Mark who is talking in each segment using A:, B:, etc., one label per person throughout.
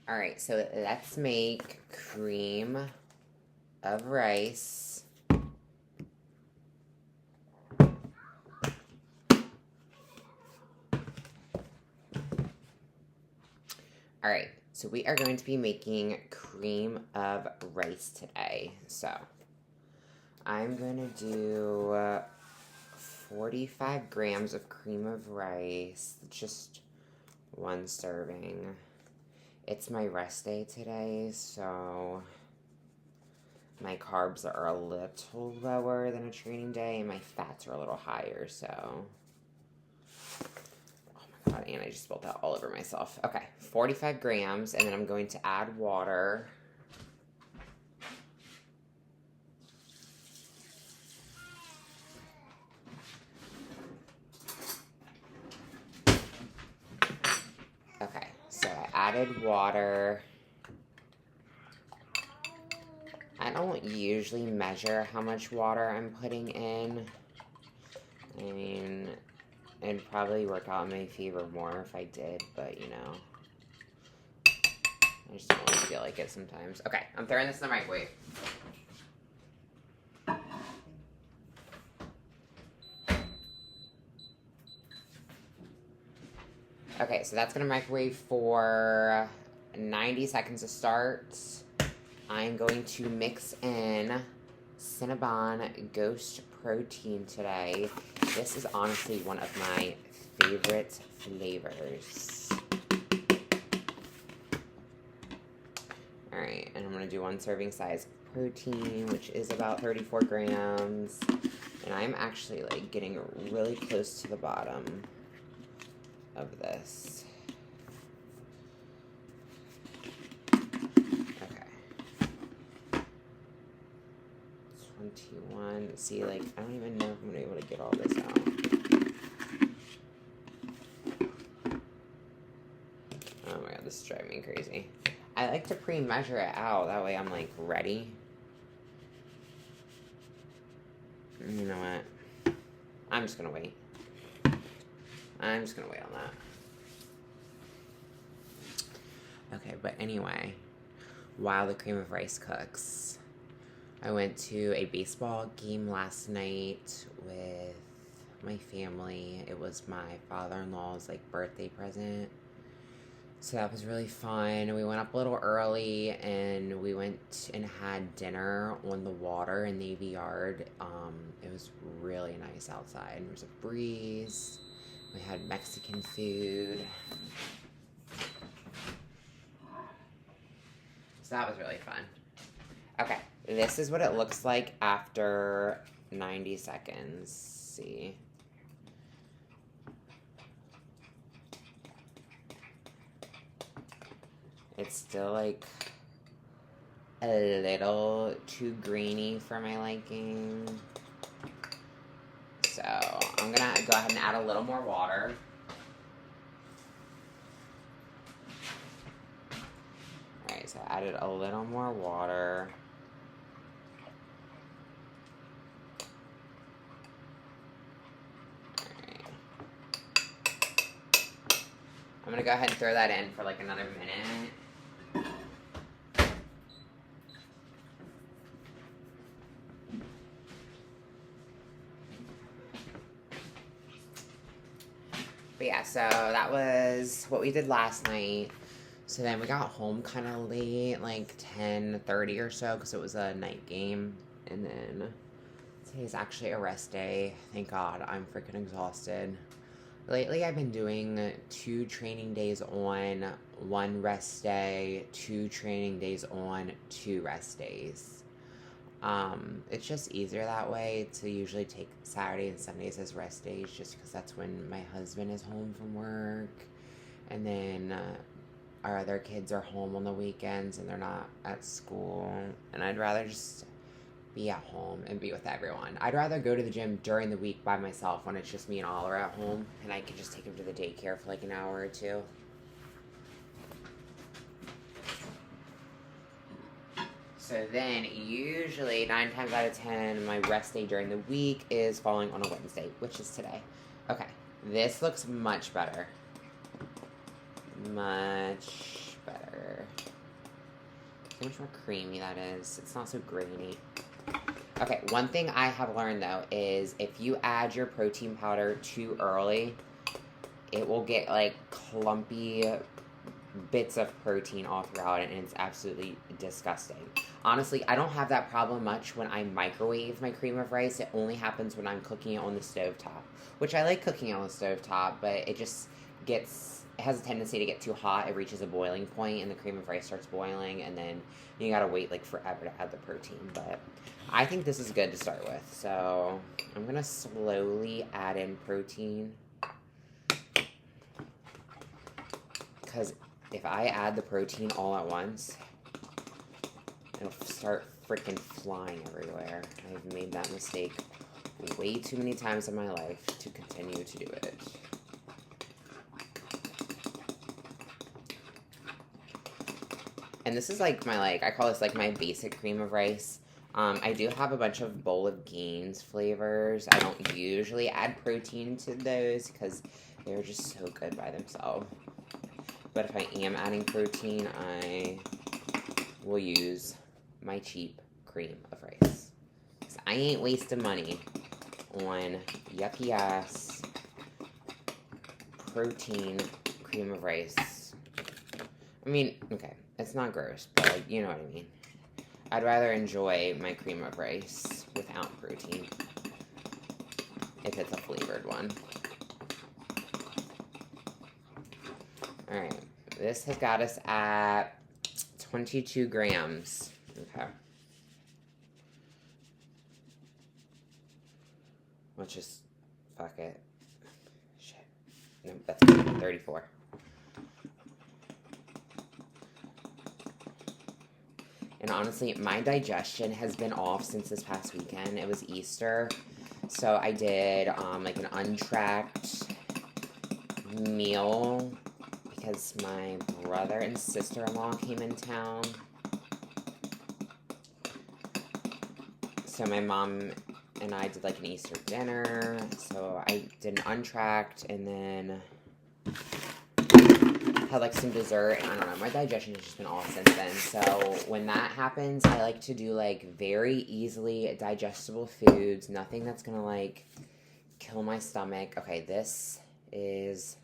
A: Alright, so let's make cream of rice. Alright, so we are going to be making cream of rice today. So, I'm going to do 45 grams of cream of rice, just one serving. It's my rest day today, so my carbs are a little lower than a training day, and my fats are a little higher, so... Oh my god, and I just spilled that all over myself. Okay, 45 grams, and then I'm going to add water. Okay, so I added water. I don't usually measure how much water I'm putting in. I mean, it'd probably work out in my favor more if I did, but you know. I just don't really feel like it sometimes. Okay, I'm throwing this in the microwave. Okay, so that's gonna microwave for 90 seconds to start. I'm going to mix in Cinnabon Ghost Protein today. This is honestly one of my favorite flavors. Alright, and I'm going to do 1 serving size of protein, which is about 34 grams. And I'm actually like getting really close to the bottom of this. 21. See, like, I don't even know if I'm gonna be able to get all this out. Oh my god, this is driving me crazy. I like to pre-measure it out. That way I'm, like, ready. You know what? I'm just gonna wait. I'm just gonna wait on that. Okay, but anyway, while the cream of rice cooks, I went to a baseball game last night with my family. It was my father-in-law's like birthday present. So that was really fun. We went up a little early and we went and had dinner on the water in Navy Yard. It was really nice outside. There was a breeze. We had Mexican food. So that was really fun. Okay. This is what it looks like after 90 seconds. See? It's still like a little too grainy for my liking. So I'm gonna go ahead and add a little more water. Alright, so I added a little more water. I'm gonna go ahead and throw that in for like another minute. But yeah, so that was what we did last night. So then we got home kind of late, like 10:30 or so, because it was a night game. And then today's actually a rest day. Thank God, I'm freaking exhausted. Lately, I've been doing 2 training days on, 1 rest day, 2 training days on, 2 rest days. It's just easier that way to usually take Saturday and Sundays as rest days, just because that's when my husband is home from work. And then our other kids are home on the weekends and they're not at school. And I'd rather just be at home and be with everyone. I'd rather go to the gym during the week by myself when it's just me and Oliver at home, and I can just take him to the daycare for like an hour or 2. So then, usually 9 times out of 10, my rest day during the week is falling on a Wednesday, which is today. Okay, this looks much better. Much better. See how much more creamy that is. It's not so grainy. Okay, one thing I have learned, though, is if you add your protein powder too early, it will get, like, clumpy bits of protein all throughout it, and it's absolutely disgusting. Honestly, I don't have that problem much when I microwave my cream of rice. It only happens when I'm cooking it on the stovetop, which I like cooking it on the stovetop, but it just gets... It has a tendency to get too hot. It reaches a boiling point, and the cream of rice starts boiling, and then you gotta wait, like, forever to add the protein, but... I think this is good to start with, so I'm going to slowly add in protein, because if I add the protein all at once, it'll start freaking flying everywhere. I've made that mistake way too many times in my life to continue to do it. And this is like my, I call this like my basic cream of rice. I do have a bunch of Bowl of Gains flavors. I don't usually add protein to those because they're just so good by themselves. But if I am adding protein, I will use my cheap cream of rice. Because I ain't wasting money on yucky ass protein cream of rice. I mean, okay, it's not gross, but like, you know what I mean. I'd rather enjoy my cream of rice without protein, if it's a flavored one. Alright, this has got us at 22 grams. Okay. Let's just, fuck it. Shit. No, that's 34. And honestly, my digestion has been off since this past weekend. It was Easter. So I did like an untracked meal because my brother and sister-in-law came in town. So my mom and I did like an Easter dinner. So I did an untracked and then had like some dessert, and I don't know, my digestion has just been off since then. So when that happens, I like to do like very easily digestible foods, nothing that's gonna like kill my stomach. Okay, this is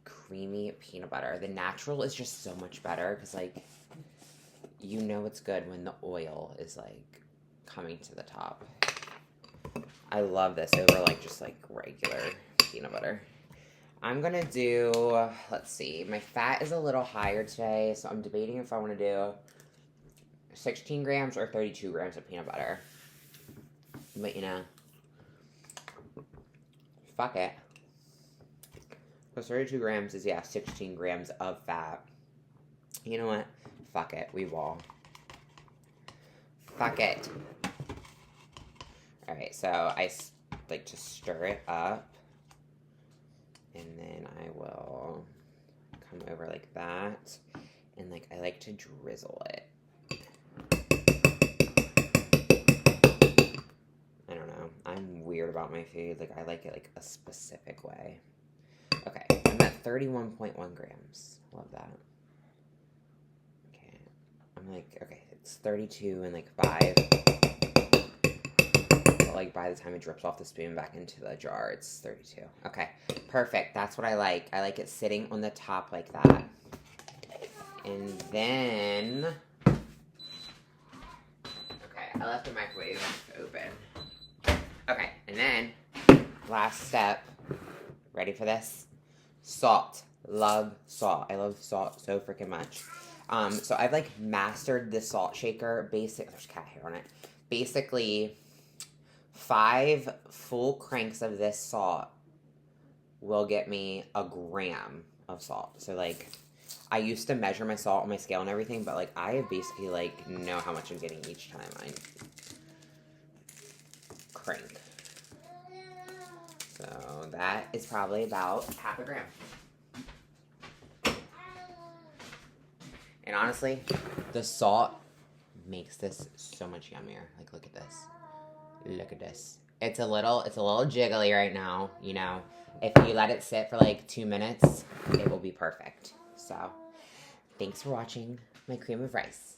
A: creamy peanut butter. The natural is just so much better because like you know it's good when the oil is like coming to the top. I love this over like just like regular peanut butter. I'm going to do, let's see, my fat is a little higher today, so I'm debating if I want to do 16 grams or 32 grams of peanut butter. But, you know, fuck it. Because 32 grams is, yeah, 16 grams of fat. You know what? Fuck it. We will. Fuck it. Alright, so I like to stir it up. And then I will come over like that. And like I like to drizzle it. I don't know. I'm weird about my food. Like I like it like a specific way. Okay, I'm at 31.1 grams. Love that. Okay. I'm like, okay, it's 32 and like 5. Like by the time it drips off the spoon back into the jar, it's 32. Okay, perfect. That's what I like. I like it sitting on the top like that. And then, okay, I left the microwave open. Okay, and then, last step. Ready for this? Salt. Love salt. I love salt so freaking much. So I've like mastered this salt shaker. There's cat hair on it. Basically, 5 full cranks of this salt will get me a gram of salt. So, like, I used to measure my salt on my scale and everything, but, like, I basically, like, know how much I'm getting each time I crank. So, that is probably about half a gram. And honestly, the salt makes this so much yummier. Like, look at this. Look at this. It's a little jiggly right now, you know. If you let it sit for like 2 minutes, it will be perfect. So, Thanks for watching my cream of rice.